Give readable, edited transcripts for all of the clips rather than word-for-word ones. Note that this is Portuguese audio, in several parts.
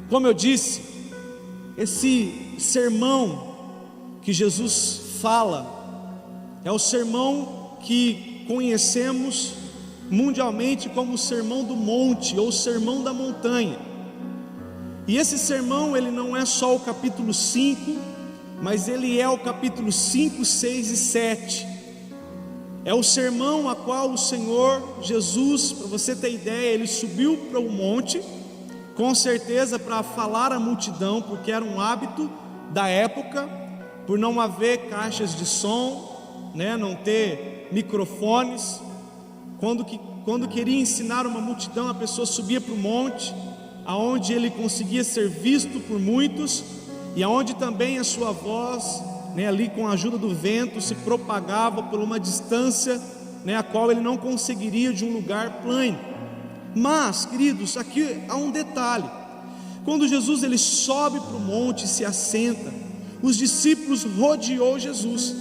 Como eu disse, esse sermão que Jesus fala é o sermão que conhecemos mundialmente como o Sermão do Monte ou Sermão da Montanha. E esse sermão, ele não é só o capítulo 5, mas ele é o capítulo 5, 6 e 7. É o sermão a qual o Senhor Jesus, para você ter ideia, ele subiu para o monte, com certeza para falar à multidão, porque era um hábito da época, por não haver caixas de som, não ter microfones. Quando queria ensinar uma multidão, a pessoa subia para o monte, aonde ele conseguia ser visto por muitos, e aonde também a sua voz, ali com a ajuda do vento, se propagava por uma distância, a qual ele não conseguiria de um lugar plano. Mas, queridos, aqui há um detalhe: quando Jesus ele sobe para o monte e se assenta, os discípulos rodeou Jesus,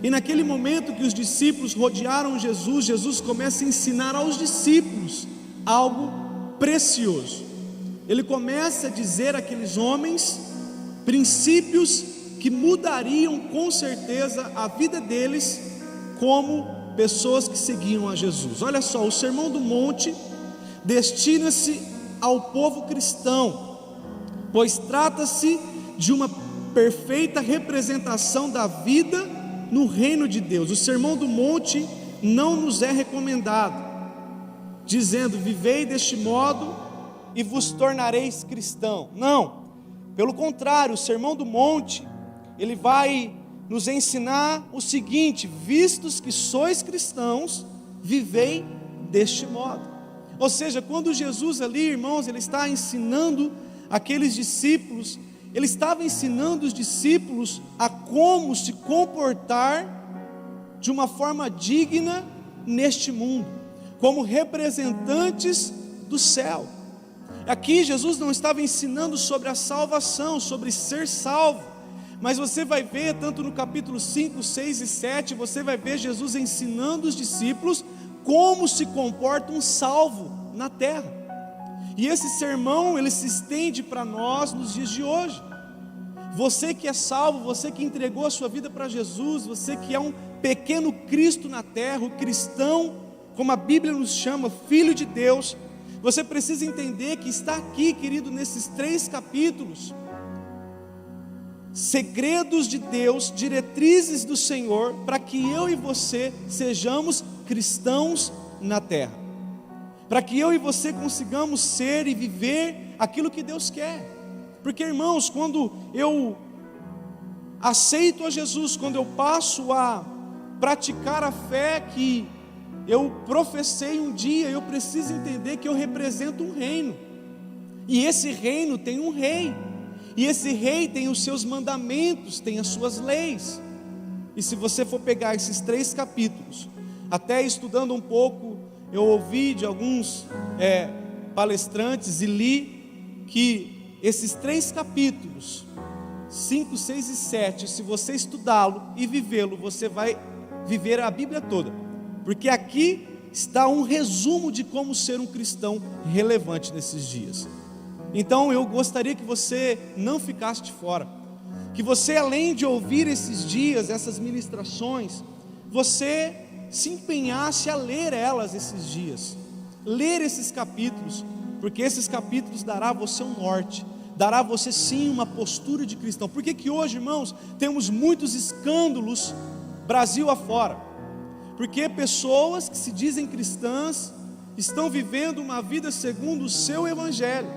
e naquele momento que os discípulos rodearam Jesus, Jesus começa a ensinar aos discípulos algo precioso. Ele começa a dizer àqueles homens princípios que mudariam com certeza a vida deles como pessoas que seguiam a Jesus. Olha só, o Sermão do Monte destina-se ao povo cristão, pois trata-se de uma perfeita representação da vida no reino de Deus. O Sermão do Monte não nos é recomendado, dizendo: vivei deste modo e vos tornareis cristão. Não, pelo contrário, o Sermão do Monte, ele vai nos ensinar o seguinte: vistos que sois cristãos, vivei deste modo. Ou seja, quando Jesus ali, irmãos, ele está ensinando aqueles discípulos, ele estava ensinando os discípulos a como se comportar de uma forma digna neste mundo, como representantes do céu. Aqui Jesus não estava ensinando sobre a salvação, sobre ser salvo, mas você vai ver, tanto no capítulo 5, 6 e 7, você vai ver Jesus ensinando os discípulos como se comporta um salvo na terra. E esse sermão, ele se estende para nós nos dias de hoje. Você que é salvo, você que entregou a sua vida para Jesus, você que é um pequeno Cristo na terra, o cristão, como a Bíblia nos chama, filho de Deus, você precisa entender que está aqui, querido, nesses 3 capítulos, segredos de Deus, diretrizes do Senhor, para que eu e você sejamos cristãos na terra, para que eu e você consigamos ser e viver aquilo que Deus quer. Porque, irmãos, quando eu aceito a Jesus, quando eu passo a praticar a fé que eu professei um dia, eu preciso entender que eu represento um reino, e esse reino tem um rei, e esse rei tem os seus mandamentos, tem as suas leis. E se você for pegar esses 3 capítulos, até estudando um pouco, eu ouvi de alguns palestrantes e li que esses 3 capítulos, 5, 6 e 7, se você estudá-lo e vivê-lo, você vai viver a Bíblia toda, porque aqui está um resumo de como ser um cristão relevante nesses dias. Então eu gostaria que você não ficasse de fora, que você, além de ouvir esses dias, essas ministrações, você se empenhasse a ler elas esses dias, ler esses capítulos, porque esses capítulos dará a você um norte, dará a você sim uma postura de cristão. Por que hoje, irmãos, temos muitos escândalos Brasil afora? Porque pessoas que se dizem cristãs estão vivendo uma vida segundo o seu evangelho,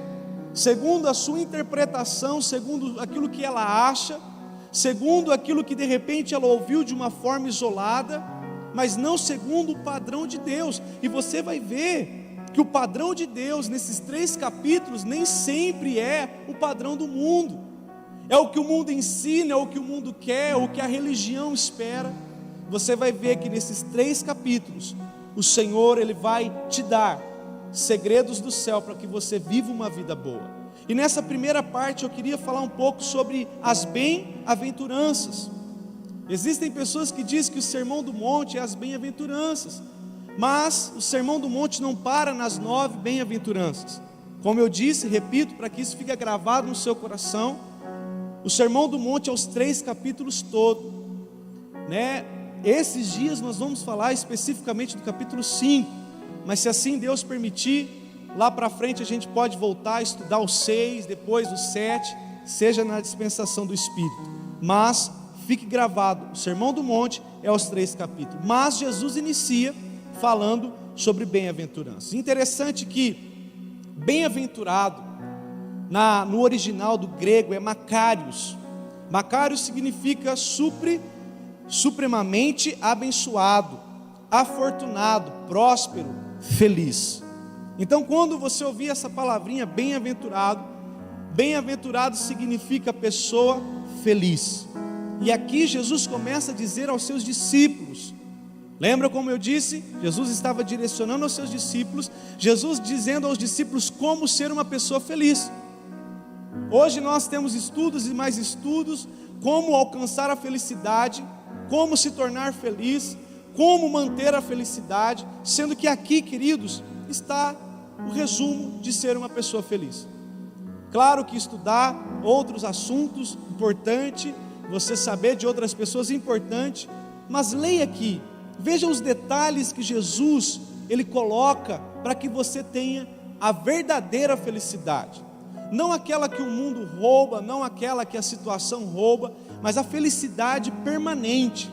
segundo a sua interpretação, segundo aquilo que ela acha, segundo aquilo que de repente ela ouviu de uma forma isolada, mas não segundo o padrão de Deus. E você vai ver que o padrão de Deus nesses 3 capítulos nem sempre é o padrão do mundo, é o que o mundo ensina, é o que o mundo quer, é o que a religião espera. Você vai ver que nesses 3 capítulos o Senhor, ele vai te dar segredos do céu para que você viva uma vida boa. E nessa primeira parte eu queria falar um pouco sobre as bem-aventuranças. Existem pessoas que dizem que o Sermão do Monte é as bem-aventuranças, mas o Sermão do Monte não para nas 9 bem-aventuranças, Como eu disse, repito, para que isso fique gravado no seu coração, o Sermão do Monte é os 3 capítulos todos, né? Esses dias nós vamos falar especificamente do capítulo 5, mas se assim Deus permitir, lá para frente a gente pode voltar a estudar o 6, depois o 7, seja na dispensação do Espírito. Mas fique gravado, o Sermão do Monte é os 3 capítulos. Mas Jesus inicia falando sobre bem-aventurança. Interessante que bem-aventurado, no original do grego, é Makarios. Makarios significa supremamente abençoado, afortunado, próspero, feliz. Então, quando você ouvir essa palavrinha bem-aventurado, bem-aventurado significa pessoa feliz. E aqui Jesus começa a dizer aos seus discípulos, lembra como eu disse? Jesus estava direcionando aos seus discípulos, Jesus dizendo aos discípulos como ser uma pessoa feliz. Hoje nós temos estudos e mais estudos, como alcançar a felicidade, como se tornar feliz, como manter a felicidade, sendo que aqui, queridos, está o resumo de ser uma pessoa feliz. Claro que estudar outros assuntos, importante, você saber de outras pessoas, importante, mas leia aqui, veja os detalhes que Jesus, Ele coloca para que você tenha a verdadeira felicidade. Não aquela que o mundo rouba, não aquela que a situação rouba, mas a felicidade permanente,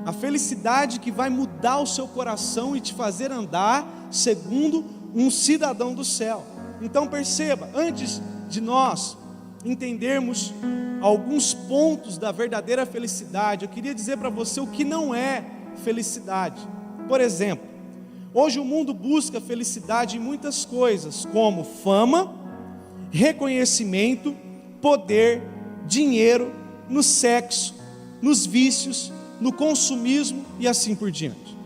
a felicidade que vai mudar o seu coração e te fazer andar segundo um cidadão do céu. Então perceba, antes de nós entendermos alguns pontos da verdadeira felicidade, eu queria dizer para você o que não é felicidade. Por exemplo, hoje o mundo busca felicidade em muitas coisas, como fama, reconhecimento, poder, dinheiro, no sexo, nos vícios, no consumismo e assim por diante.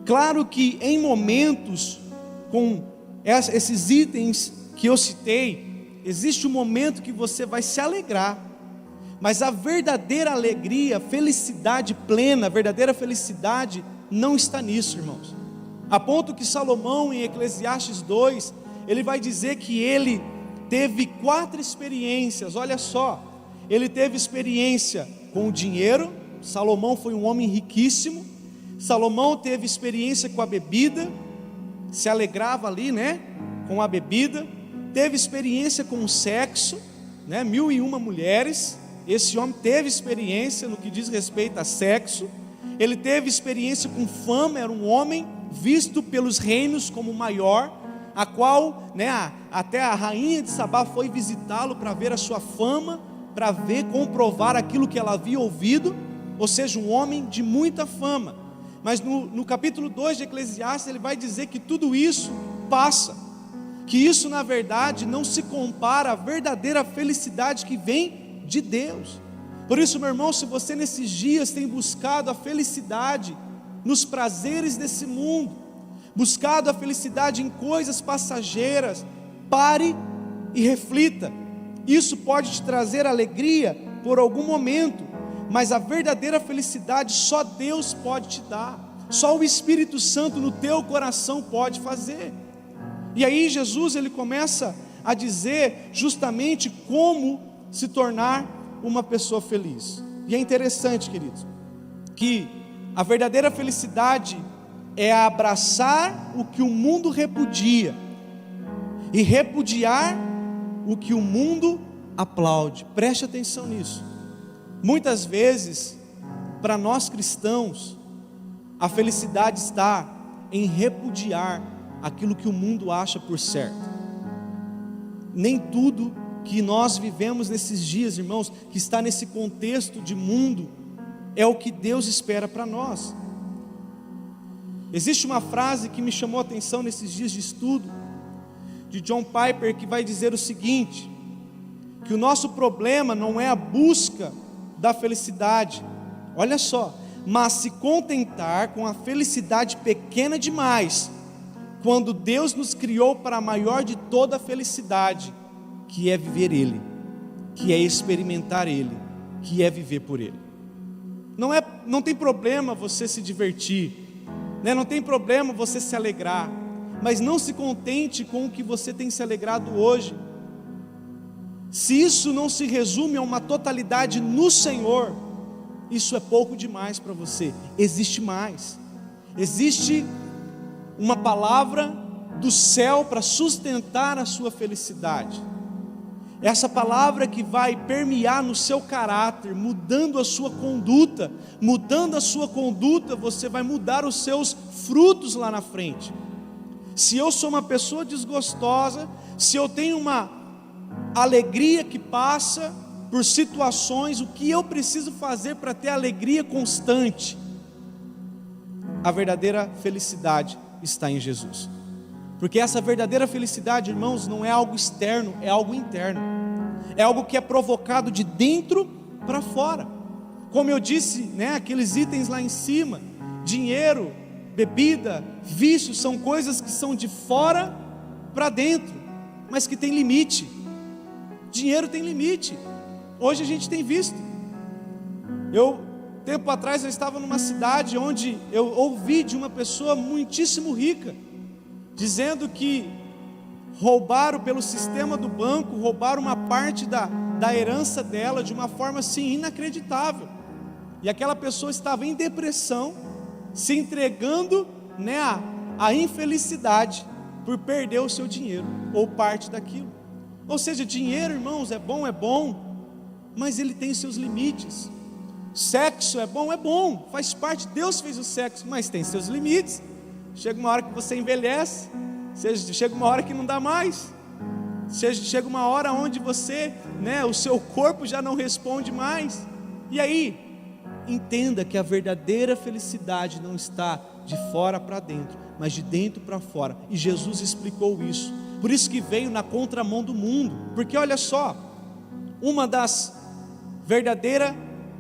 Claro que em momentos com esses itens que eu citei, existe um momento que você vai se alegrar, mas a verdadeira alegria, felicidade plena, a verdadeira felicidade não está nisso, irmãos. A ponto que Salomão, em Eclesiastes 2, ele vai dizer que ele teve 4 experiências, olha só, ele teve experiência com o dinheiro, Salomão foi um homem riquíssimo, Salomão teve experiência com a bebida, se alegrava ali, né, com a bebida, teve experiência com o sexo, né, 1001 mulheres, esse homem teve experiência no que diz respeito a sexo, ele teve experiência com fama, era um homem visto pelos reinos como o maior, a qual, né, até a rainha de Sabá foi visitá-lo para ver a sua fama, para ver, comprovar aquilo que ela havia ouvido, ou seja, um homem de muita fama. Mas no capítulo 2 de Eclesiastes, ele vai dizer que tudo isso passa, que isso na verdade não se compara à verdadeira felicidade que vem de Deus. Por isso, meu irmão, se você nesses dias tem buscado a felicidade nos prazeres desse mundo, buscado a felicidade em coisas passageiras, pare e reflita. Isso pode te trazer alegria por algum momento, mas a verdadeira felicidade só Deus pode te dar, só o Espírito Santo no teu coração pode fazer. E aí Jesus, ele começa a dizer justamente como se tornar uma pessoa feliz. E é interessante, queridos, que a verdadeira felicidade é abraçar o que o mundo repudia e repudiar o que o mundo aplaude. Preste atenção nisso. Muitas vezes, para nós cristãos, a felicidade está em repudiar aquilo que o mundo acha por certo. Nem tudo que nós vivemos nesses dias, irmãos, que está nesse contexto de mundo, é o que Deus espera para nós. Existe uma frase que me chamou a atenção nesses dias de estudo, de John Piper, que vai dizer o seguinte: que o nosso problema não é a busca da felicidade, olha só, mas se contentar com a felicidade pequena demais, quando Deus nos criou para a maior de toda a felicidade, que é viver Ele, que é experimentar Ele, que é viver por Ele. Não tem problema você se divertir, né? Não tem problema você se alegrar, mas não se contente com o que você tem se alegrado hoje. Se isso não se resume a uma totalidade no Senhor, isso é pouco demais para você. Existe mais. Existe uma palavra do céu para sustentar a sua felicidade. Essa palavra que vai permear no seu caráter, mudando a sua conduta. Mudando a sua conduta, você vai mudar os seus frutos lá na frente. Se eu sou uma pessoa desgostosa, se eu tenho uma alegria que passa por situações, o que eu preciso fazer para ter alegria constante? A verdadeira felicidade está em Jesus. Porque essa verdadeira felicidade, irmãos, não é algo externo, é algo interno. É algo que é provocado de dentro para fora. Como eu disse, aqueles itens lá em cima, dinheiro, bebida, vícios, são coisas que são de fora para dentro, mas que tem limite. Dinheiro tem limite. Hoje a gente tem visto. Tempo atrás eu estava numa cidade onde eu ouvi de uma pessoa muitíssimo rica, dizendo que roubaram pelo sistema do banco, roubaram uma parte da herança dela de uma forma assim inacreditável. E aquela pessoa estava em depressão, se entregando à infelicidade por perder o seu dinheiro ou parte daquilo. Ou seja, dinheiro, irmãos, é bom, mas ele tem seus limites. Sexo é bom, faz parte, Deus fez o sexo, mas tem seus limites. Chega uma hora que você envelhece, chega uma hora que não dá mais, chega uma hora onde você, o seu corpo já não responde mais. E aí, entenda que a verdadeira felicidade não está de fora para dentro, mas de dentro para fora. E Jesus explicou isso. Por isso que veio na contramão do mundo. Porque olha só, uma das verdadeiras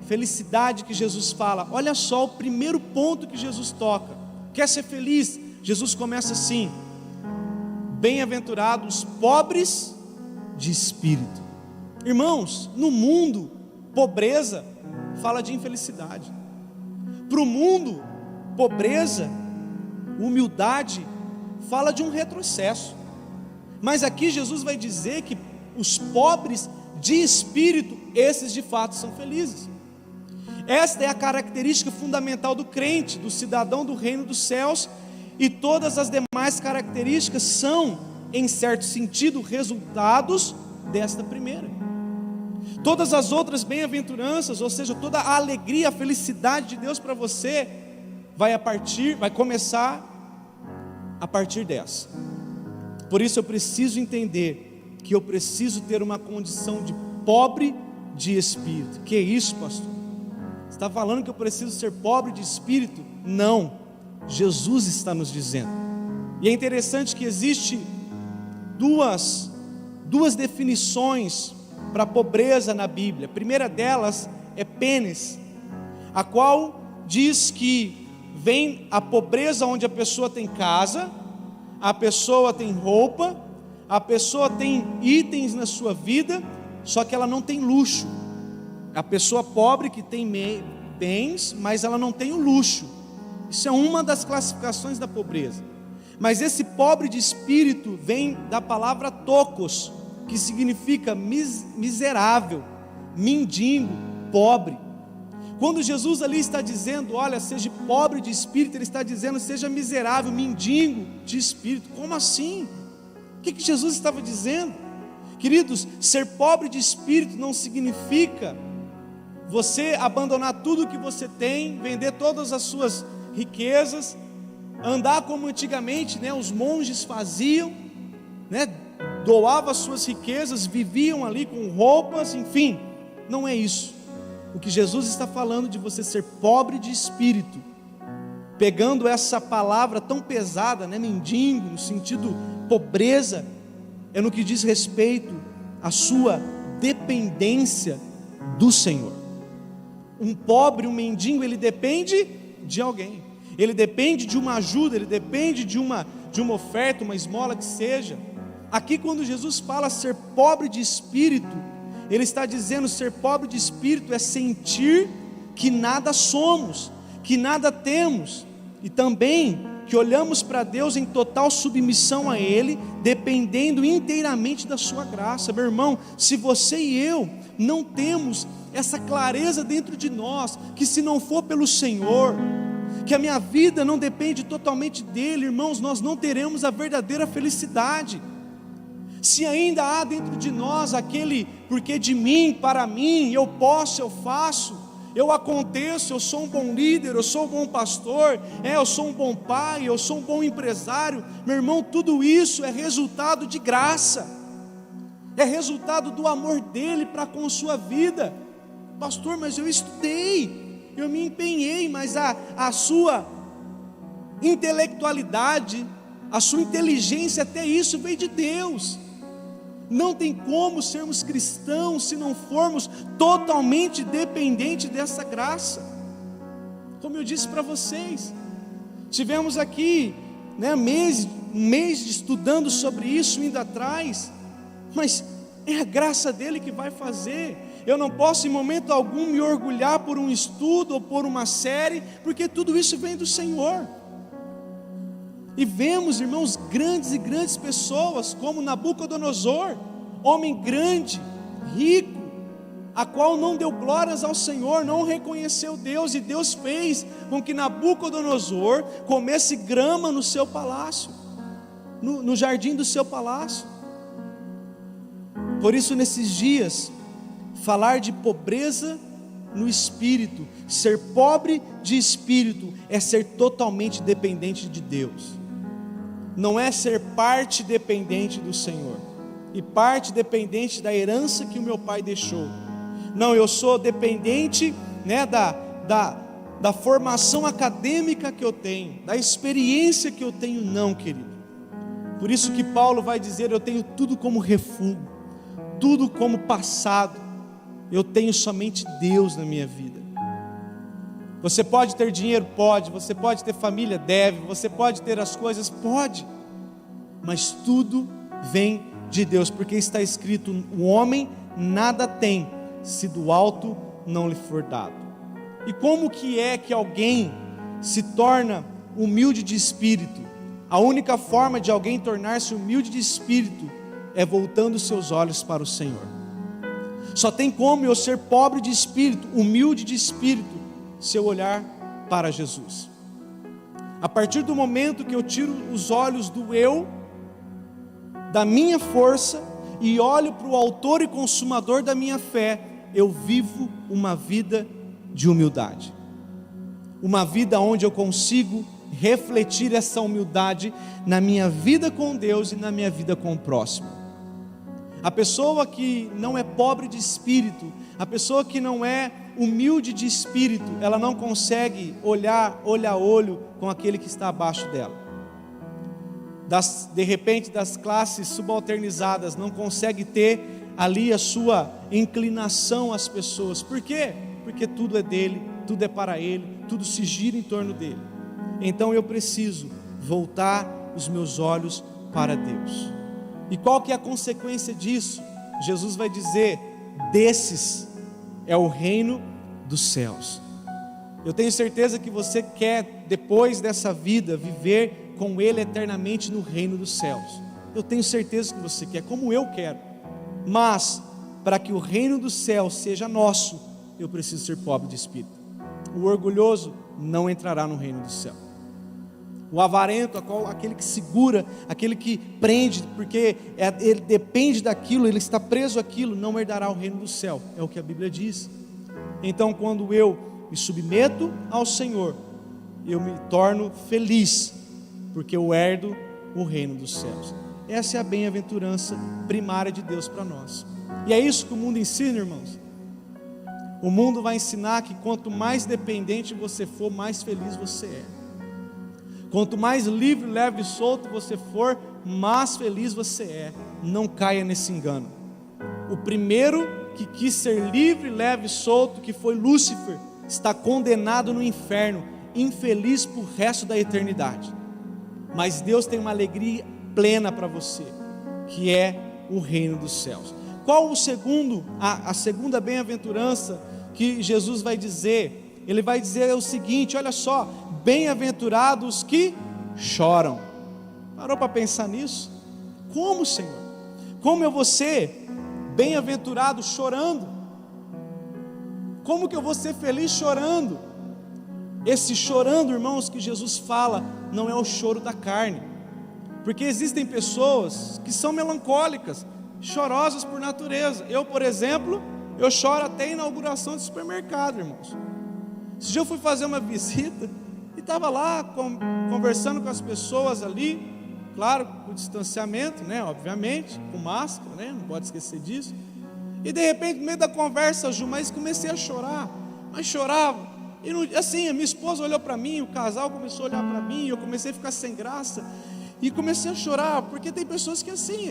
felicidade que Jesus fala, olha só o primeiro ponto que Jesus toca. Quer ser feliz? Jesus começa assim: bem-aventurados pobres de espírito. Irmãos, no mundo, pobreza fala de infelicidade. Para o mundo, pobreza, humildade, fala de um retrocesso. Mas aqui Jesus vai dizer que os pobres de espírito, esses de fato são felizes. Esta é a característica fundamental do crente, do cidadão do reino dos céus, e todas as demais características são, em certo sentido, resultados desta primeira. Todas as outras bem-aventuranças, ou seja, toda a alegria, a felicidade de Deus para você, vai começar a partir dessa. Por isso eu preciso entender que eu preciso ter uma condição de pobre de espírito. Que é isso, pastor? Você está falando que eu preciso ser pobre de espírito? Não, Jesus está nos dizendo. E é interessante que existe duas definições para a pobreza na Bíblia. A primeira delas é pênis, a qual diz que vem a pobreza onde a pessoa tem casa, a pessoa tem roupa, a pessoa tem itens na sua vida, só que ela não tem luxo. A pessoa pobre que tem bens, mas ela não tem o luxo. Isso é uma das classificações da pobreza. Mas esse pobre de espírito vem da palavra tokos, que significa miserável, mendigo, pobre. Quando Jesus ali está dizendo, olha, seja pobre de espírito, Ele está dizendo, seja miserável, mendigo de espírito. Como assim? O que Jesus estava dizendo? Queridos, ser pobre de espírito não significa você abandonar tudo que você tem, vender todas as suas riquezas, andar como antigamente, os monges faziam, doavam as suas riquezas, viviam ali com roupas, enfim. Não é isso. O que Jesus está falando de você ser pobre de espírito, pegando essa palavra tão pesada, mendigo, no sentido pobreza, é no que diz respeito à sua dependência do Senhor. Um pobre, um mendigo, ele depende de alguém, ele depende de uma ajuda, ele depende de uma oferta, uma esmola que seja. Aqui quando Jesus fala ser pobre de espírito, Ele está dizendo, ser pobre de espírito é sentir que nada somos, que nada temos, e também que olhamos para Deus em total submissão a Ele, dependendo inteiramente da sua graça. Meu irmão, se você e eu não temos essa clareza dentro de nós, que se não for pelo Senhor, que a minha vida não depende totalmente dEle, irmãos, nós não teremos a verdadeira felicidade. Se ainda há dentro de nós aquele, porque de mim, para mim, eu posso, eu faço, eu aconteço, eu sou um bom líder, eu sou um bom pastor, eu sou um bom pai, eu sou um bom empresário, meu irmão, tudo isso é resultado de graça, é resultado do amor dEle para com a sua vida. Pastor, mas eu estudei, eu me empenhei, mas a sua intelectualidade, a sua inteligência, até isso veio de Deus. Não tem como sermos cristãos se não formos totalmente dependentes dessa graça. Como eu disse para vocês, tivemos aqui, um mês estudando sobre isso, indo atrás, mas é a graça dele que vai fazer. Eu não posso em momento algum me orgulhar por um estudo ou por uma série, porque tudo isso vem do Senhor. E vemos, irmãos, grandes e grandes pessoas, como Nabucodonosor, homem grande, rico, a qual não deu glórias ao Senhor, não reconheceu Deus, e Deus fez com que Nabucodonosor comesse grama no seu palácio, no jardim do seu palácio. Por isso, nesses dias, falar de pobreza no espírito, ser pobre de espírito, é ser totalmente dependente de Deus. Não é ser parte dependente do Senhor, e parte dependente da herança que o meu pai deixou. Não, eu sou dependente, da formação acadêmica que eu tenho, da experiência que eu tenho. Não, querido. Por isso que Paulo vai dizer: eu tenho tudo como refúgio, tudo como passado, eu tenho somente Deus na minha vida. Você pode ter dinheiro? Pode. Você pode ter família? Deve. Você pode ter as coisas? Pode. Mas tudo vem de Deus, porque está escrito: o homem nada tem, se do alto não lhe for dado. E como que é que alguém se torna humilde de espírito? A única forma de alguém tornar-se humilde de espírito é voltando seus olhos para o Senhor. Só tem como eu ser pobre de espírito, humilde de espírito, se eu olhar para Jesus. A partir do momento que eu tiro os olhos do eu, da minha força, e olho para o autor e consumador da minha fé, eu vivo uma vida de humildade, uma vida onde eu consigo refletir essa humildade na minha vida com Deus e na minha vida com o próximo. A pessoa que não é pobre de espírito, a pessoa que não é humilde de espírito, ela não consegue olhar olho a olho com aquele que está abaixo dela. De repente, das classes subalternizadas, não consegue ter ali a sua inclinação às pessoas. Por quê? Porque tudo é dele, tudo é para ele, tudo se gira em torno dele. Então eu preciso voltar os meus olhos para Deus. E qual que é a consequência disso? Jesus vai dizer: desses é o reino dos céus. Eu tenho certeza que você quer, depois dessa vida, viver com Ele eternamente no reino dos céus. Eu tenho certeza que você quer, como eu quero. Mas, para que o reino dos céus seja nosso, eu preciso ser pobre de espírito. O orgulhoso não entrará no reino do céu. O avarento, aquele que segura, aquele que prende, porque ele depende daquilo, ele está preso àquilo, não herdará o reino do céu. É o que a Bíblia diz. Então, quando eu me submeto ao Senhor, eu me torno feliz, porque eu herdo o reino dos céus. Essa é a bem-aventurança primária de Deus para nós. E é isso que o mundo ensina, irmãos. O mundo vai ensinar que quanto mais dependente você for, mais feliz você é. Quanto mais livre, leve e solto você for, mais feliz você é. Não caia nesse engano. O primeiro que quis ser livre, leve e solto, que foi Lúcifer, está condenado no inferno, infeliz por resto da eternidade. Mas Deus tem uma alegria plena para você, que é o reino dos céus. Qual a segunda bem-aventurança que Jesus vai dizer? Ele vai dizer o seguinte: olha só: bem-aventurados que choram. Parou para pensar nisso? Como, Senhor? Como eu vou ser bem-aventurado chorando? Como que eu vou ser feliz chorando? Esse chorando, irmãos, que Jesus fala, não é o choro da carne, porque existem pessoas que são melancólicas, chorosas por natureza. Eu, por exemplo, eu choro até a inauguração de supermercado, irmãos. Esse dia eu fui fazer uma visita e estava lá conversando com as pessoas ali, claro, com distanciamento, né, obviamente, com máscara, né, não pode esquecer disso. E de repente, no meio da conversa, Ju, mas comecei a chorar, mas chorava. E não, assim, a minha esposa olhou para mim, o casal começou a olhar para mim, eu comecei a ficar sem graça e comecei a chorar, porque tem pessoas que assim,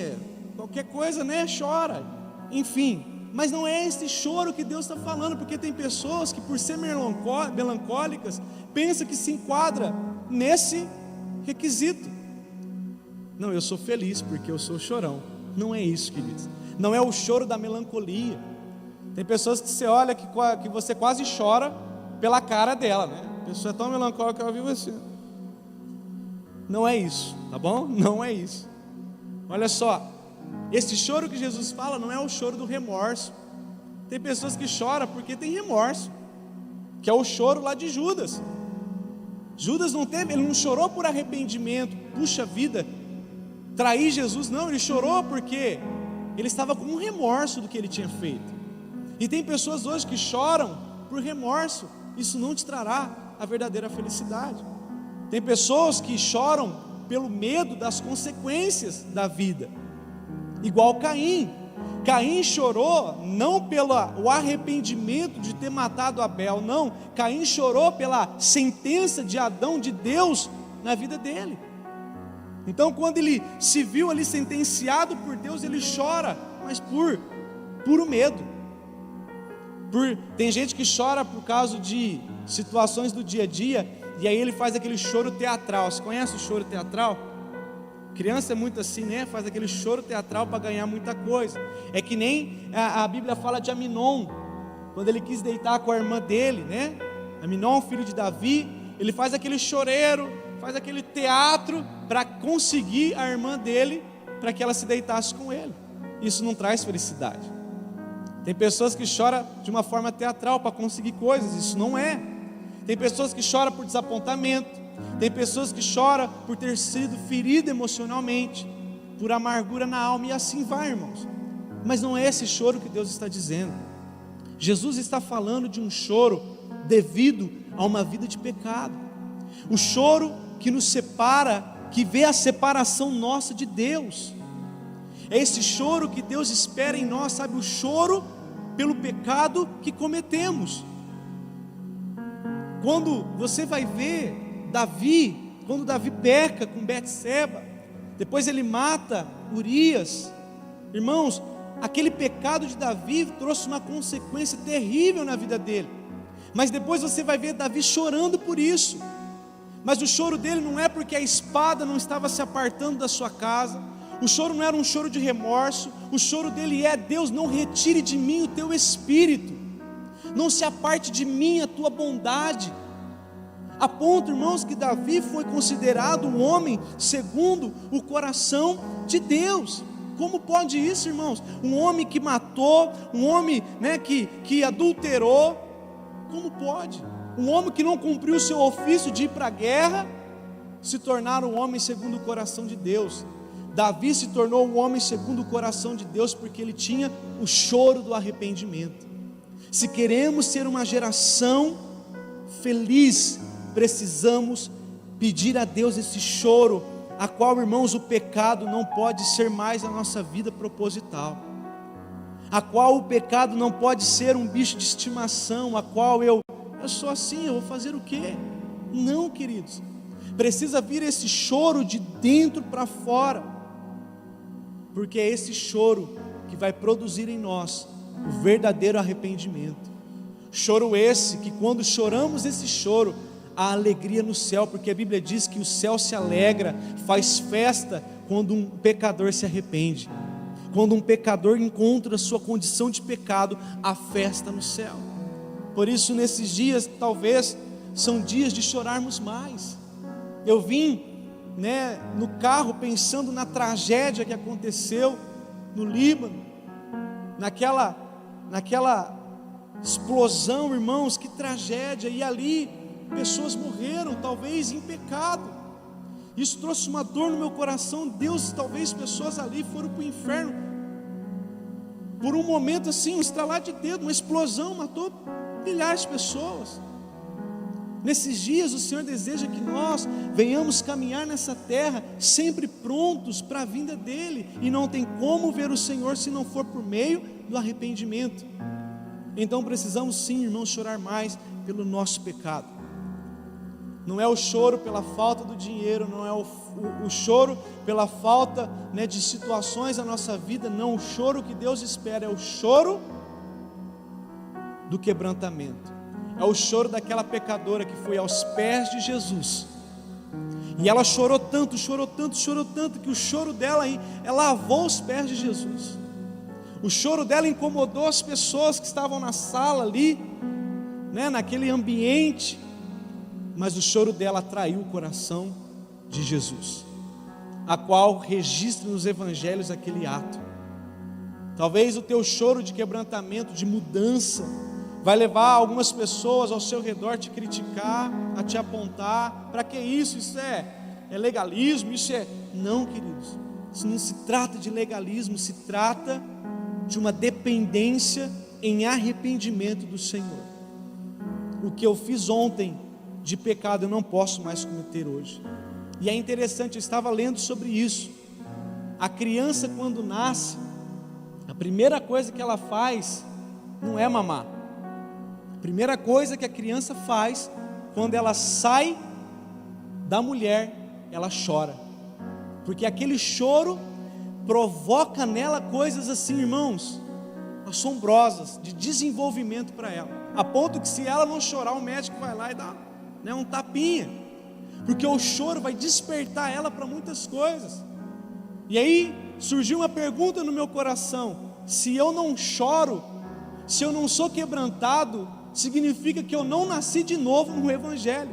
qualquer coisa, né, chora, enfim. Mas não é esse choro que Deus está falando, porque tem pessoas que, por ser melancólicas, pensam que se enquadra nesse requisito. Não, eu sou feliz porque eu sou chorão. Não é isso, queridos. Não é o choro da melancolia. Tem pessoas que você olha que você quase chora pela cara dela, né? A pessoa é tão melancólica que ela vive assim. Não é isso, tá bom? Não é isso. Olha só, esse choro que Jesus fala não é o choro do remorso. Tem pessoas que choram porque tem remorso, que é o choro lá de Judas. Judas ele não chorou por arrependimento, puxa vida, trair Jesus, não, ele chorou porque ele estava com um remorso do que ele tinha feito. E tem pessoas hoje que choram por remorso, isso não te trará a verdadeira felicidade. Tem pessoas que choram pelo medo das consequências da vida, igual Caim. Caim chorou não pelo arrependimento de ter matado Abel, não. Caim chorou pela sentença de Adão, de Deus, na vida dele. Então, quando ele se viu ali sentenciado por Deus, ele chora, mas por puro medo. Tem gente que chora por causa de situações do dia a dia, e aí ele faz aquele choro teatral. Você conhece o choro teatral? Criança é muito assim, né? Faz aquele choro teatral para ganhar muita coisa. É que nem a Bíblia fala de Aminon, quando ele quis deitar com a irmã dele, né? Aminon, filho de Davi, ele faz aquele choreiro, faz aquele teatro para conseguir a irmã dele, para que ela se deitasse com ele. Isso não traz felicidade. Tem pessoas que choram de uma forma teatral para conseguir coisas, isso não é. Tem pessoas que choram por desapontamento, tem pessoas que choram por ter sido ferido emocionalmente, por amargura na alma, e assim vai, irmãos. Mas não é esse choro que Deus está dizendo. Jesus está falando de um choro devido a uma vida de pecado, o choro que nos separa, que vê a separação nossa de Deus. É esse choro que Deus espera em nós, sabe? O choro pelo pecado que cometemos. Quando você vai ver Davi, quando Davi peca com Betseba, depois ele mata Urias, irmãos, aquele pecado de Davi trouxe uma consequência terrível na vida dele. Mas depois você vai ver Davi chorando por isso. Mas o choro dele não é porque a espada não estava se apartando da sua casa. O choro não era um choro de remorso. O choro dele é: Deus, não retire de mim o teu espírito, não se aparte de mim a tua bondade. A ponto, irmãos, que Davi foi considerado um homem segundo o coração de Deus. Como pode isso, irmãos? Um homem que matou, um homem, né, que adulterou. Como pode? Um homem que não cumpriu o seu ofício de ir para a guerra, se tornar um homem segundo o coração de Deus. Davi se tornou um homem segundo o coração de Deus porque ele tinha o choro do arrependimento. Se queremos ser uma geração feliz, precisamos pedir a Deus esse choro, a qual, irmãos, o pecado não pode ser mais a nossa vida proposital, a qual o pecado não pode ser um bicho de estimação, a qual eu sou assim, eu vou fazer o quê? Não, queridos, precisa vir esse choro de dentro para fora, porque é esse choro que vai produzir em nós o verdadeiro arrependimento. Choro esse que, quando choramos esse choro, há alegria no céu, porque a Bíblia diz que o céu se alegra, faz festa quando um pecador se arrepende. Quando um pecador encontra a sua condição de pecado, há festa no céu. Por isso, nesses dias, talvez, são dias de chorarmos mais. Eu vim né, no carro pensando na tragédia que aconteceu no Líbano, naquela explosão, irmãos, que tragédia, e ali pessoas morreram, talvez em pecado. Isso trouxe uma dor no meu coração. Deus, talvez pessoas ali foram para o inferno por um momento assim, um estralar de dedo, uma explosão matou milhares de pessoas. Nesses dias o Senhor deseja que nós venhamos caminhar nessa terra sempre prontos para a vinda dEle, e não tem como ver o Senhor se não for por meio do arrependimento. Então precisamos sim, irmãos, chorar mais pelo nosso pecado. Não é o choro pela falta do dinheiro, não é o choro pela falta, né, de situações na nossa vida, não. O choro que Deus espera é o choro do quebrantamento. É o choro daquela pecadora que foi aos pés de Jesus, e ela chorou tanto, que o choro dela lavou os pés de Jesus. O choro dela incomodou as pessoas que estavam na sala ali, né, naquele ambiente, mas o choro dela atraiu o coração de Jesus, a qual registra nos evangelhos aquele ato. Talvez o teu choro de quebrantamento, de mudança, vai levar algumas pessoas ao seu redor te criticar, a te apontar. Para que isso? Isso é legalismo, isso é... Não, queridos, isso não se trata de legalismo, se trata de uma dependência em arrependimento do Senhor. O que eu fiz ontem de pecado eu não posso mais cometer hoje. E é interessante, eu estava lendo sobre isso. A criança, quando nasce, a primeira coisa que ela faz não é mamar. A primeira coisa que a criança faz, quando ela sai da mulher, ela chora, porque aquele choro provoca nela coisas assim, irmãos, assombrosas, de desenvolvimento para ela, a ponto que se ela não chorar, o médico vai lá e dá, né, um tapinha, porque o choro vai despertar ela para muitas coisas. E aí surgiu uma pergunta no meu coração: se eu não choro, se eu não sou quebrantado, significa que eu não nasci de novo no Evangelho,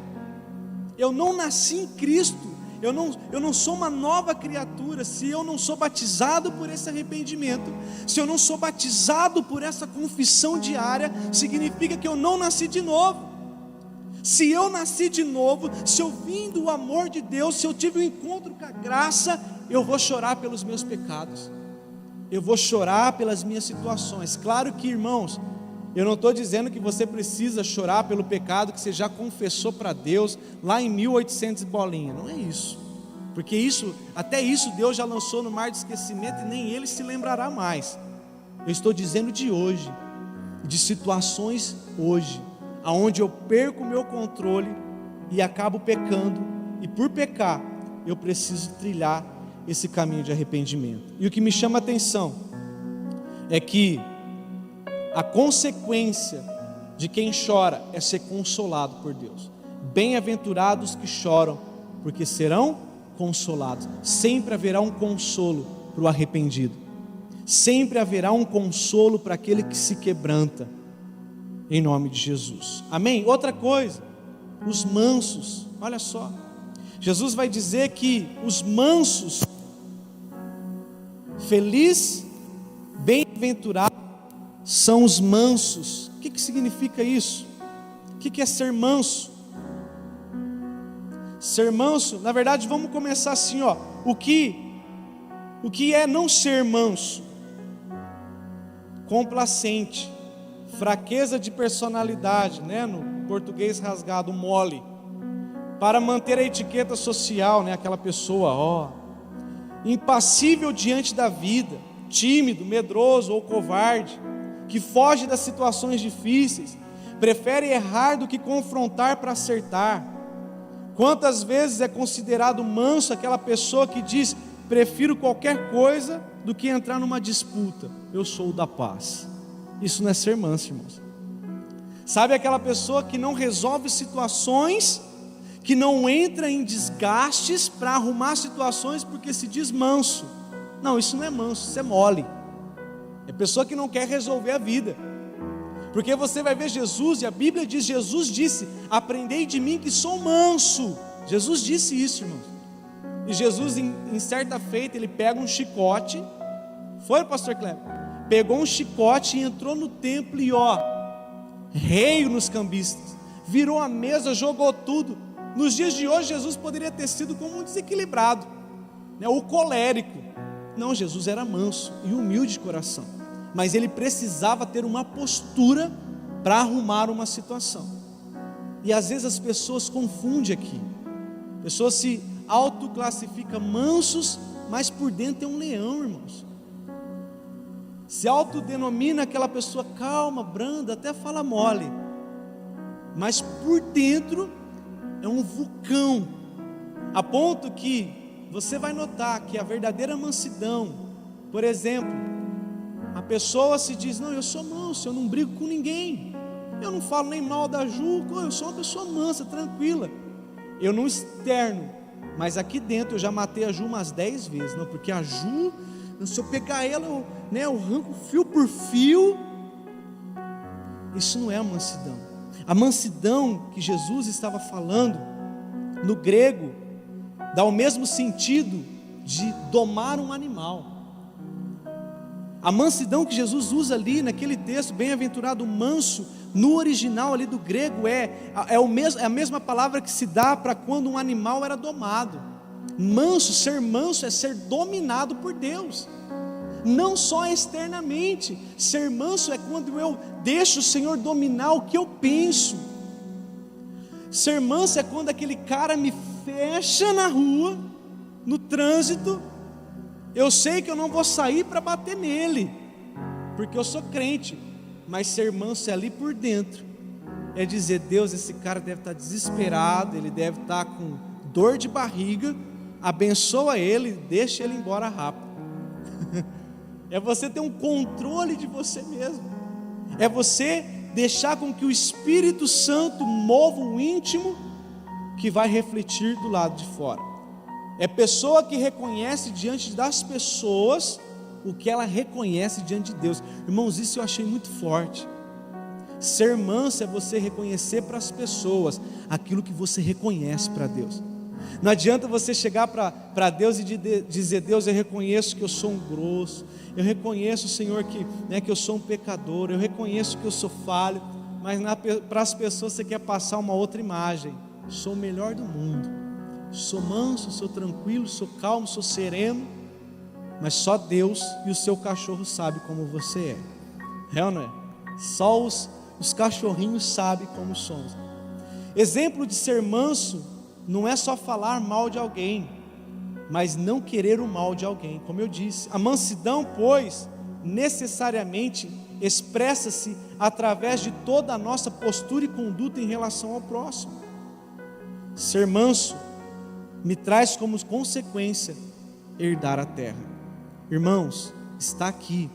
eu não nasci em Cristo, eu não sou uma nova criatura. Se eu não sou batizado por esse arrependimento, se eu não sou batizado por essa confissão diária, significa que eu não nasci de novo. Se eu nasci de novo, se eu vim do amor de Deus, se eu tive um encontro com a graça, eu vou chorar pelos meus pecados, eu vou chorar pelas minhas situações. Claro que, irmãos, eu não estou dizendo que você precisa chorar pelo pecado que você já confessou para Deus lá em 1800 bolinha, não é isso, porque até isso Deus já lançou no mar de esquecimento e nem Ele se lembrará mais. Eu estou dizendo de hoje, de situações hoje, aonde eu perco o meu controle e acabo pecando, e por pecar eu preciso trilhar esse caminho de arrependimento. E o que me chama a atenção é que a consequência de quem chora é ser consolado por Deus. Bem-aventurados que choram, porque serão consolados. Sempre haverá um consolo para o arrependido, sempre haverá um consolo para aquele que se quebranta, em nome de Jesus, amém? Outra coisa, os mansos, olha só, Jesus vai dizer que os mansos, feliz, bem-aventurado são os mansos. O que significa isso? O que é ser manso? Ser manso, na verdade, vamos começar assim, ó. O que é não ser manso? Complacente, fraqueza de personalidade, né? No português rasgado, mole, para manter a etiqueta social, né? Aquela pessoa, ó, impassível diante da vida, tímido, medroso ou covarde, que foge das situações difíceis, prefere errar do que confrontar para acertar. Quantas vezes é considerado manso aquela pessoa que diz: prefiro qualquer coisa do que entrar numa disputa, eu sou o da paz. Isso não é ser manso, irmãos. Sabe aquela pessoa que não resolve situações, que não entra em desgastes para arrumar situações porque se diz manso? Não, isso não é manso, isso é mole. É pessoa que não quer resolver a vida. Porque você vai ver Jesus, e a Bíblia diz, Jesus disse: aprendei de mim que sou manso. Jesus disse isso, irmãos. E Jesus, em certa feita, ele pega um chicote, foi, pastor Cleber? Pegou um chicote e entrou no templo e reio nos cambistas, virou a mesa, jogou tudo. Nos dias de hoje, Jesus poderia ter sido como um desequilibrado, né? O colérico. Não, Jesus era manso e humilde de coração, mas ele precisava ter uma postura para arrumar uma situação. E às vezes as pessoas confundem aqui, pessoas se autoclassificam mansos, mas por dentro é um leão, irmãos. Se autodenomina aquela pessoa calma, branda, até fala mole, mas por dentro é um vulcão, a ponto que você vai notar que a verdadeira mansidão, por exemplo, a pessoa se diz: não, eu sou manso, eu não brigo com ninguém, eu não falo nem mal da Ju, eu sou uma pessoa mansa, tranquila, eu não externo, mas aqui dentro eu já matei a Ju umas 10 vezes, não, porque a Ju, se eu pegar ela, eu arranco fio por fio. Isso não é a mansidão. A mansidão que Jesus estava falando, no grego, dá o mesmo sentido de domar um animal. A mansidão que Jesus usa ali naquele texto, bem-aventurado o manso, no original ali do grego é a mesma palavra que se dá para quando um animal era domado. Ser manso é ser dominado por Deus, não só externamente. Ser manso é quando eu deixo o Senhor dominar o que eu penso. Ser manso é quando aquele cara me fecha na rua, no trânsito, eu sei que eu não vou sair para bater nele, porque eu sou crente, mas ser manso é ali por dentro, é dizer: Deus, esse cara deve estar desesperado, ele deve estar com dor de barriga, abençoa ele, deixa ele embora rápido. É você ter um controle de você mesmo, é você deixar com que o Espírito Santo mova o íntimo, que vai refletir do lado de fora. É pessoa que reconhece diante das pessoas o que ela reconhece diante de Deus. Irmãos, isso eu achei muito forte. Ser manso é você reconhecer para as pessoas aquilo que você reconhece para Deus. Não adianta você chegar para Deus e dizer: Deus, eu reconheço que eu sou um grosso, eu reconheço, Senhor, que eu sou um pecador, eu reconheço que eu sou falho, mas para as pessoas você quer passar uma outra imagem. Sou o melhor do mundo, sou manso, sou tranquilo, sou calmo, sou sereno, mas só Deus e o seu cachorro sabem como você é ou não é? Só os cachorrinhos sabem como somos. Exemplo de ser manso não é só falar mal de alguém, mas não querer o mal de alguém. Como eu disse, a mansidão, pois, necessariamente expressa-se através de toda a nossa postura e conduta em relação ao próximo. Ser manso me traz como consequência herdar a terra. Irmãos, está aqui: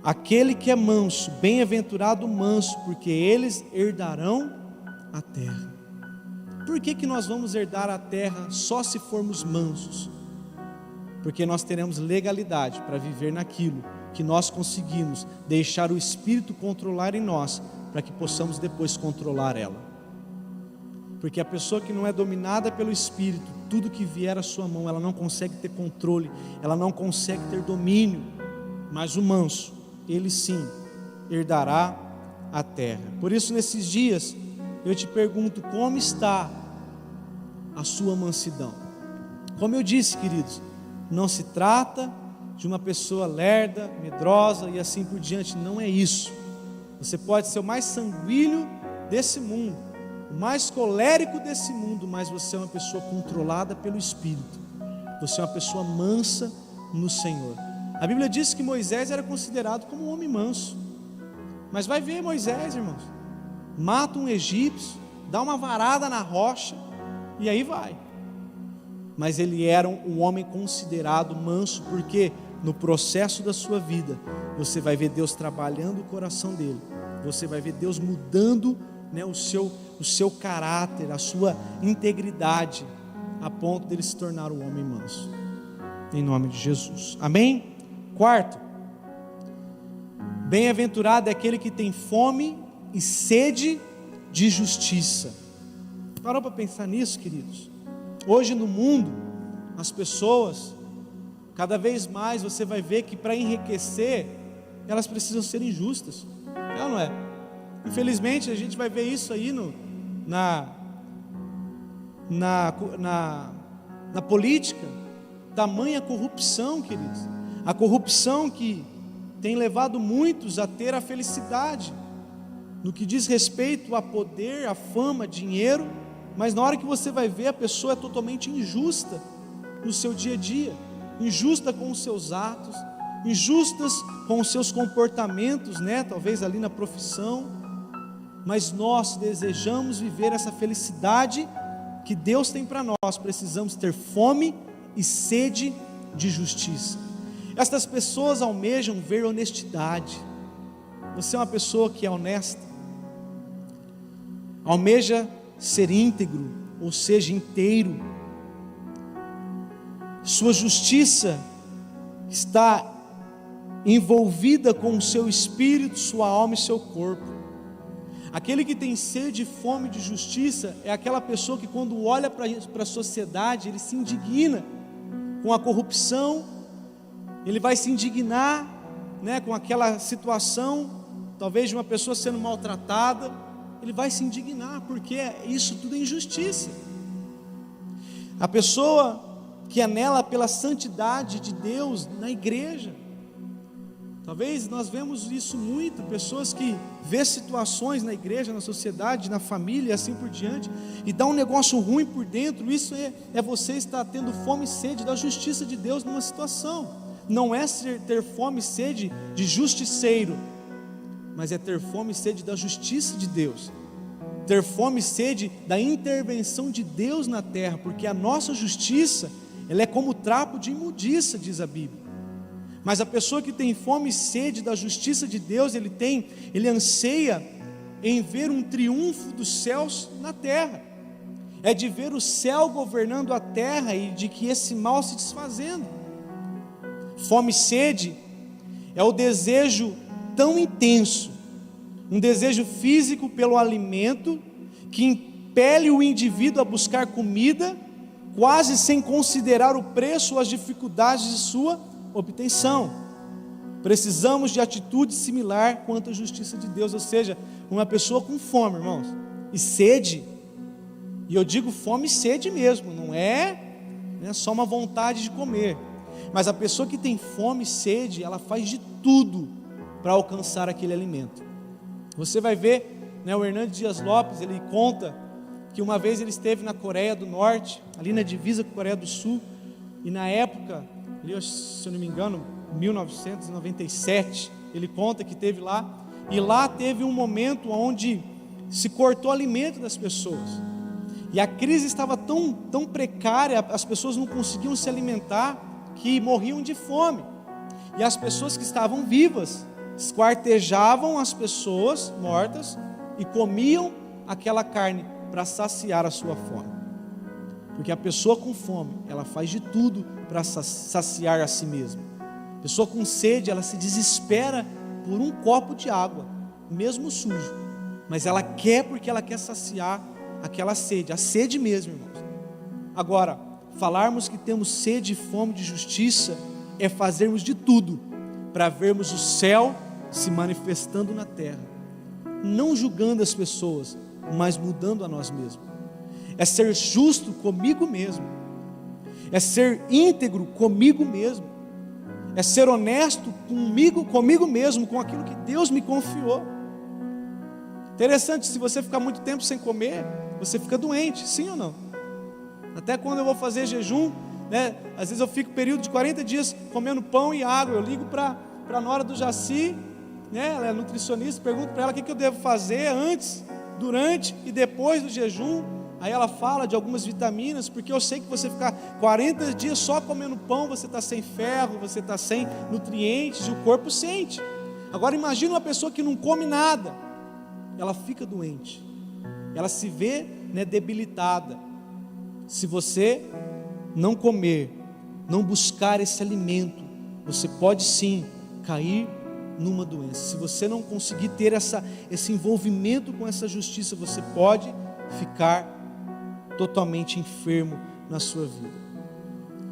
aquele que é manso, bem-aventurado o manso, porque eles herdarão a terra. Por que nós vamos herdar a terra só se formos mansos? Porque nós teremos legalidade para viver naquilo que nós conseguimos deixar o Espírito controlar em nós, para que possamos depois controlar ela. Porque a pessoa que não é dominada pelo Espírito, tudo que vier à sua mão, ela não consegue ter controle, ela não consegue ter domínio. Mas o manso, ele sim herdará a terra. Por isso, nesses dias, eu te pergunto: como está a sua mansidão? Como eu disse, queridos, não se trata de uma pessoa lerda, medrosa e assim por diante. Não é isso. Você pode ser o mais sanguíneo desse mundo, o mais colérico desse mundo, mas você é uma pessoa controlada pelo Espírito. Você é uma pessoa mansa no Senhor. A Bíblia diz que Moisés era considerado como um homem manso. Mas vai ver Moisés, irmãos, mata um egípcio, dá uma varada na rocha, e aí vai. Mas ele era um homem considerado manso, porque no processo da sua vida, você vai ver Deus trabalhando o coração dele, você vai ver Deus mudando, o seu caráter, a sua integridade, a ponto dele se tornar um homem manso, em nome de Jesus, amém? Quarto, bem-aventurado é aquele que tem fome e sede de justiça. Parou para pensar nisso, queridos? Hoje no mundo, as pessoas, cada vez mais você vai ver que para enriquecer, elas precisam ser injustas. É ou não é? Infelizmente a gente vai ver isso aí na política, tamanha corrupção, queridos. A corrupção que tem levado muitos a ter a felicidade, no que diz respeito a poder, a fama, dinheiro, mas na hora que você vai ver, a pessoa é totalmente injusta no seu dia a dia, injusta com os seus atos, injustas com os seus comportamentos, né? Talvez ali na profissão, mas nós desejamos viver essa felicidade que Deus tem para nós. Precisamos ter fome e sede de justiça. Estas pessoas almejam ver honestidade. Você é uma pessoa que é honesta, almeja ser íntegro, ou seja, inteiro. Sua justiça está envolvida com o seu espírito, sua alma e seu corpo. Aquele que tem sede e fome de justiça é aquela pessoa que, quando olha para a sociedade, ele se indigna com a corrupção, ele vai se indignar, né, com aquela situação, talvez de uma pessoa sendo maltratada, ele vai se indignar, porque isso tudo é injustiça. A pessoa que anela pela santidade de Deus na igreja, talvez nós vemos isso muito, pessoas que vê situações na igreja, na sociedade, na família e assim por diante, e dá um negócio ruim por dentro. Isso é você estar tendo fome e sede da justiça de Deus numa situação. Não é ter fome e sede de justiceiro, mas é ter fome e sede da justiça de Deus, ter fome e sede da intervenção de Deus na terra, porque a nossa justiça, ela é como trapo de imundícia, diz a Bíblia. Mas a pessoa que tem fome e sede da justiça de Deus, ele anseia em ver um triunfo dos céus na terra, é de ver o céu governando a terra e de que esse mal se desfazendo. Fome e sede é o desejo tão intenso, um desejo físico pelo alimento, que impele o indivíduo a buscar comida, quase sem considerar o preço ou as dificuldades de sua obtenção. Precisamos de atitude similar quanto à justiça de Deus, ou seja, uma pessoa com fome, irmãos, e sede, e eu digo fome e sede mesmo, não é só uma vontade de comer, mas a pessoa que tem fome e sede, ela faz de tudo para alcançar aquele alimento. Você vai ver, o Hernandes Dias Lopes, ele conta que uma vez ele esteve na Coreia do Norte, ali na divisa com a Coreia do Sul, e na época, se eu não me engano, 1997, ele conta que esteve lá, e lá teve um momento onde se cortou o alimento das pessoas, e a crise estava tão precária, as pessoas não conseguiam se alimentar, que morriam de fome, e as pessoas que estavam vivas, esquartejavam as pessoas mortas, e comiam aquela carne, para saciar a sua fome, porque a pessoa com fome, ela faz de tudo para saciar a si mesma. A pessoa com sede, ela se desespera por um copo de água, mesmo sujo, mas ela quer, porque ela quer saciar aquela sede, a sede mesmo, irmãos. Agora, falarmos que temos sede e fome de justiça, é fazermos de tudo para vermos o céu se manifestando na terra, não julgando as pessoas, mas mudando a nós mesmos. É ser justo comigo mesmo, é ser íntegro comigo mesmo, é ser honesto comigo mesmo, com aquilo que Deus me confiou. Interessante, se você ficar muito tempo sem comer, você fica doente, sim ou não? Até quando eu vou fazer jejum, às vezes eu fico período de 40 dias comendo pão e água. Eu ligo para a nora do Jaci, ela é nutricionista, pergunto para ela o que eu devo fazer antes, durante e depois do jejum. Aí ela fala de algumas vitaminas, porque eu sei que você ficar 40 dias só comendo pão, você está sem ferro, você está sem nutrientes, e o corpo sente. Agora imagina uma pessoa que não come nada, ela fica doente, ela se vê debilitada. Se você não comer, não buscar esse alimento, você pode sim cair numa doença. Se você não conseguir ter esse envolvimento com essa justiça, você pode ficar totalmente enfermo na sua vida.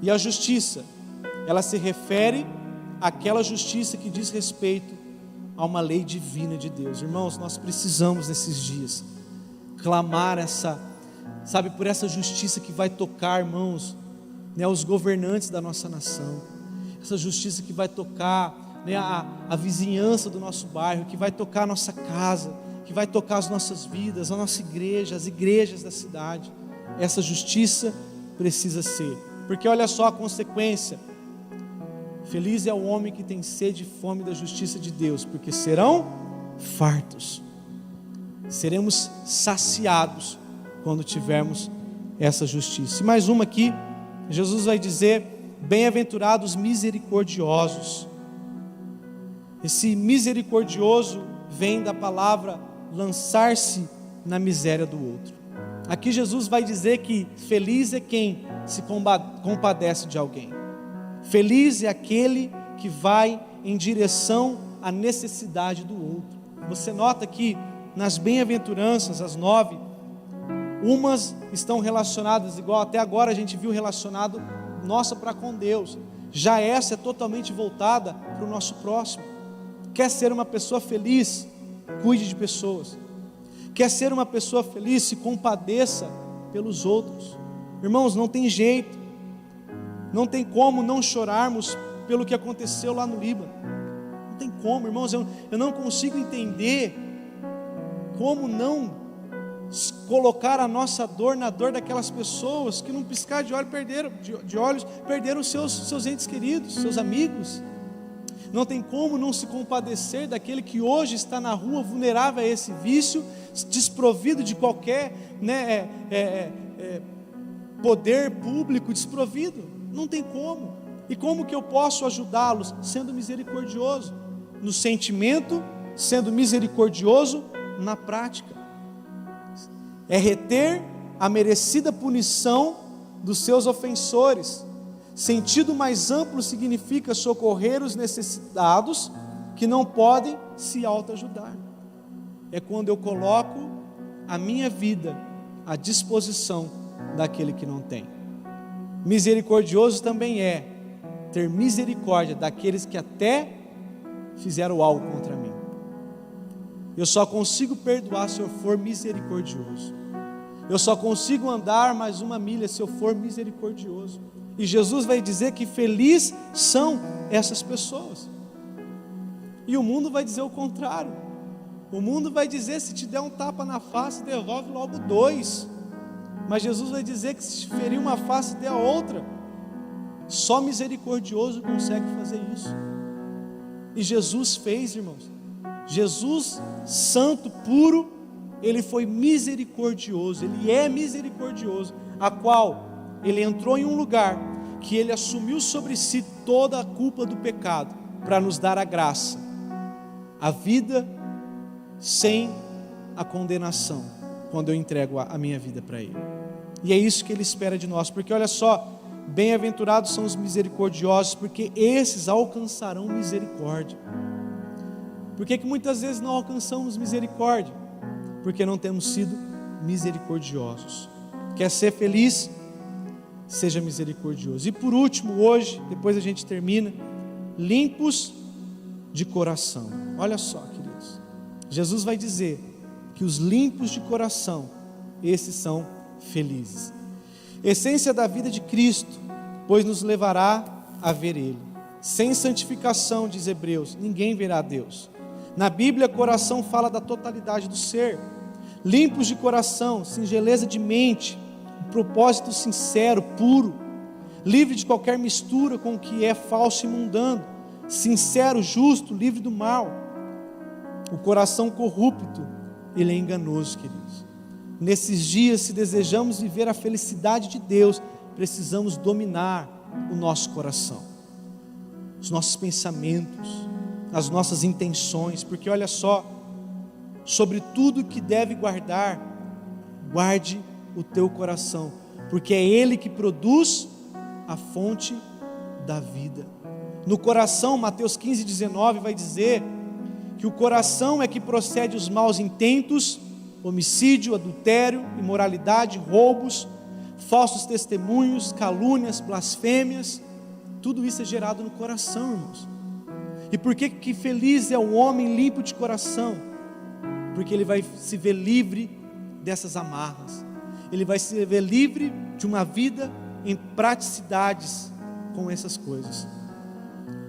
E a justiça, ela se refere àquela justiça que diz respeito a uma lei divina de Deus. Irmãos, nós precisamos nesses dias clamar por essa justiça que vai tocar, irmãos, os governantes da nossa nação, essa justiça que vai tocar a vizinhança do nosso bairro, que vai tocar a nossa casa, que vai tocar as nossas vidas, a nossa igreja, as igrejas da cidade. Essa justiça precisa ser, porque olha só a consequência: feliz é o homem que tem sede e fome da justiça de Deus, porque serão fartos. Seremos saciados quando tivermos essa justiça. E mais uma aqui, Jesus vai dizer: bem-aventurados misericordiosos. Esse misericordioso vem da palavra lançar-se na miséria do outro. Aqui Jesus vai dizer que feliz é quem se compadece de alguém. Feliz é aquele que vai em direção à necessidade do outro. Você nota que nas bem-aventuranças, as 9, umas estão relacionadas, igual até agora a gente viu relacionado nossa para com Deus. Já essa é totalmente voltada para o nosso próximo. Quer ser uma pessoa feliz? Cuide de pessoas. Quer ser uma pessoa feliz? Se compadeça pelos outros. Irmãos, não tem jeito, não tem como não chorarmos pelo que aconteceu lá no Líbano. Não tem como, irmãos, eu não consigo entender como não colocar a nossa dor na dor daquelas pessoas que num piscar de olhos perderam seus entes queridos, seus amigos. Não tem como não se compadecer daquele que hoje está na rua vulnerável a esse vício, desprovido de qualquer poder público, desprovido. Não tem como. E como que eu posso ajudá-los? Sendo misericordioso no sentimento, sendo misericordioso na prática. É reter a merecida punição dos seus ofensores. Sentido mais amplo significa socorrer os necessitados que não podem se autoajudar. É quando eu coloco a minha vida à disposição daquele que não tem. Misericordioso também é ter misericórdia daqueles que até fizeram algo contra mim. Eu só consigo perdoar se eu for misericordioso. Eu só consigo andar mais uma milha se eu for misericordioso. E Jesus vai dizer que felizes são essas pessoas. E o mundo vai dizer o contrário. O mundo vai dizer: se te der um tapa na face, devolve logo 2. Mas Jesus vai dizer que se te ferir uma face, dê a outra. Só misericordioso consegue fazer isso. E Jesus fez, irmãos. Jesus, santo, puro, ele foi misericordioso. Ele é misericordioso, a qual ele entrou em um lugar que ele assumiu sobre si toda a culpa do pecado, para nos dar a graça, a vida sem a condenação, quando eu entrego a minha vida para ele. E é isso que ele espera de nós, porque olha só, bem-aventurados são os misericordiosos, porque esses alcançarão misericórdia. Por que muitas vezes não alcançamos misericórdia? Porque não temos sido misericordiosos. Quer ser feliz? Seja misericordioso. E por último, hoje, depois a gente termina, limpos de coração. Olha só, queridos, Jesus vai dizer que os limpos de coração, esses são felizes. Essência da vida de Cristo, pois nos levará a ver Ele. Sem santificação, diz Hebreus, ninguém verá a Deus. Na Bíblia, coração fala da totalidade do ser. Limpos de coração, singeleza de mente, propósito sincero, puro, livre de qualquer mistura com o que é falso e mundano, sincero, justo, livre do mal. O coração corrupto, ele é enganoso, queridos. Nesses dias, se desejamos viver a felicidade de Deus, precisamos dominar o nosso coração, os nossos pensamentos, as nossas intenções, porque olha só, sobre tudo que deve guardar, guarde o teu coração, porque é ele que produz a fonte da vida. No coração, Mateus 15:19 vai dizer que o coração é que procede os maus intentos, homicídio, adultério, imoralidade, roubos, falsos testemunhos, calúnias, blasfêmias, tudo isso é gerado no coração, irmãos. E por que feliz é o homem limpo de coração? Porque ele vai se ver livre dessas amarras, ele vai se ver livre de uma vida em praticidades com essas coisas.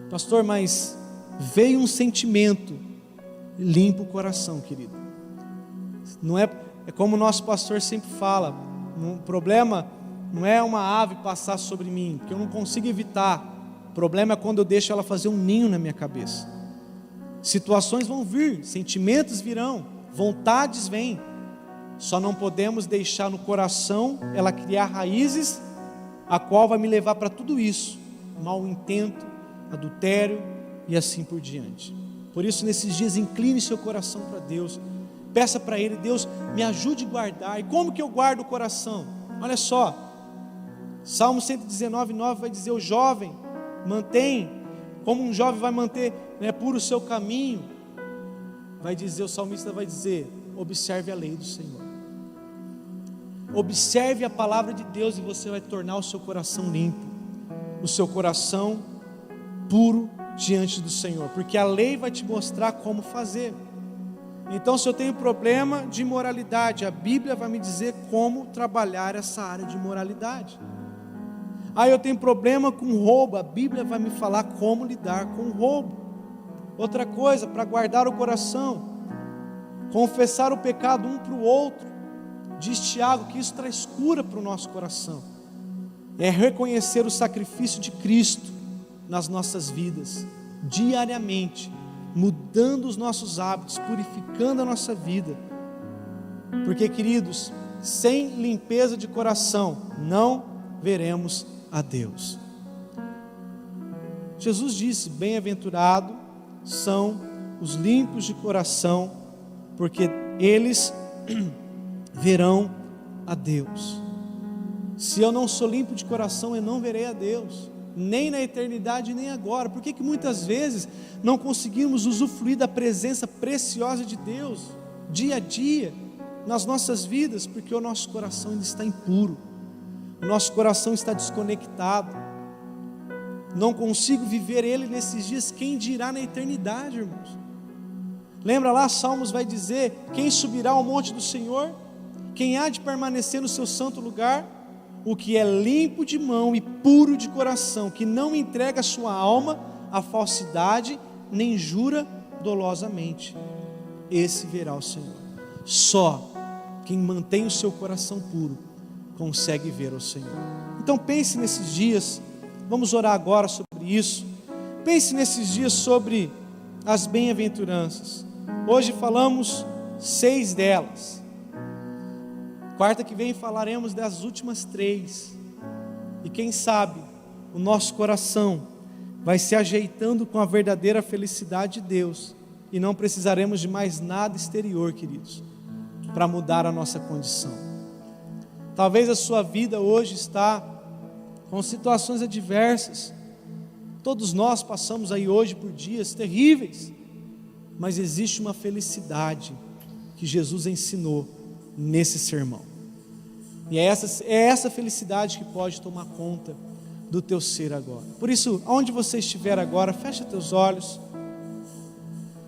Pastor, mas veio um sentimento, limpa o coração, querido. Não é como o nosso pastor sempre fala, o problema não é uma ave passar sobre mim, porque eu não consigo evitar. O problema é quando eu deixo ela fazer um ninho na minha cabeça. Situações vão vir, sentimentos virão, vontades vêm. Só não podemos deixar no coração ela criar raízes, a qual vai me levar para tudo isso: mau intento, adultério e assim por diante. Por isso, nesses dias, incline seu coração para Deus. Peça para Ele: Deus, me ajude a guardar. E como que eu guardo o coração? Olha só, Salmo 119:9 vai dizer: o jovem mantém, como um jovem vai manter puro o seu caminho. Vai dizer, o salmista vai dizer: observe a lei do Senhor. Observe a palavra de Deus e você vai tornar o seu coração limpo, o seu coração puro diante do Senhor, porque a lei vai te mostrar como fazer. Então, se eu tenho problema de imoralidade, a Bíblia vai me dizer como trabalhar essa área de imoralidade. Eu tenho problema com roubo, a Bíblia vai me falar como lidar com o roubo. Outra coisa, para guardar o coração, confessar o pecado um para o outro. Diz Tiago que isso traz cura para o nosso coração. É reconhecer o sacrifício de Cristo nas nossas vidas, diariamente, mudando os nossos hábitos, purificando a nossa vida. Porque, queridos, sem limpeza de coração, não veremos a Deus. Jesus disse: bem-aventurado são os limpos de coração, porque eles verão a Deus. Se eu não sou limpo de coração, eu não verei a Deus, nem na eternidade, nem agora. Por que muitas vezes não conseguimos usufruir da presença preciosa de Deus, dia a dia, nas nossas vidas? Porque o nosso coração ainda está impuro, o nosso coração está desconectado. Não consigo viver Ele nesses dias, quem dirá na eternidade, irmãos? Lembra lá, Salmos vai dizer: quem subirá ao monte do Senhor? Quem há de permanecer no seu santo lugar? O que é limpo de mão e puro de coração, que não entrega a sua alma à falsidade, nem jura dolosamente, esse verá o Senhor. Só quem mantém o seu coração puro consegue ver o Senhor. Então pense nesses dias, vamos orar agora sobre isso. Pense nesses dias sobre as bem-aventuranças. Hoje falamos 6 delas. Quarta que vem falaremos das últimas 3. E quem sabe o nosso coração vai se ajeitando com a verdadeira felicidade de Deus, e não precisaremos de mais nada exterior, queridos, para mudar a nossa condição. Talvez a sua vida hoje está com situações adversas. Todos nós passamos aí hoje por dias terríveis, mas existe uma felicidade que Jesus ensinou nesse sermão. E é essa felicidade que pode tomar conta do teu ser agora. Por isso, onde você estiver agora, fecha teus olhos.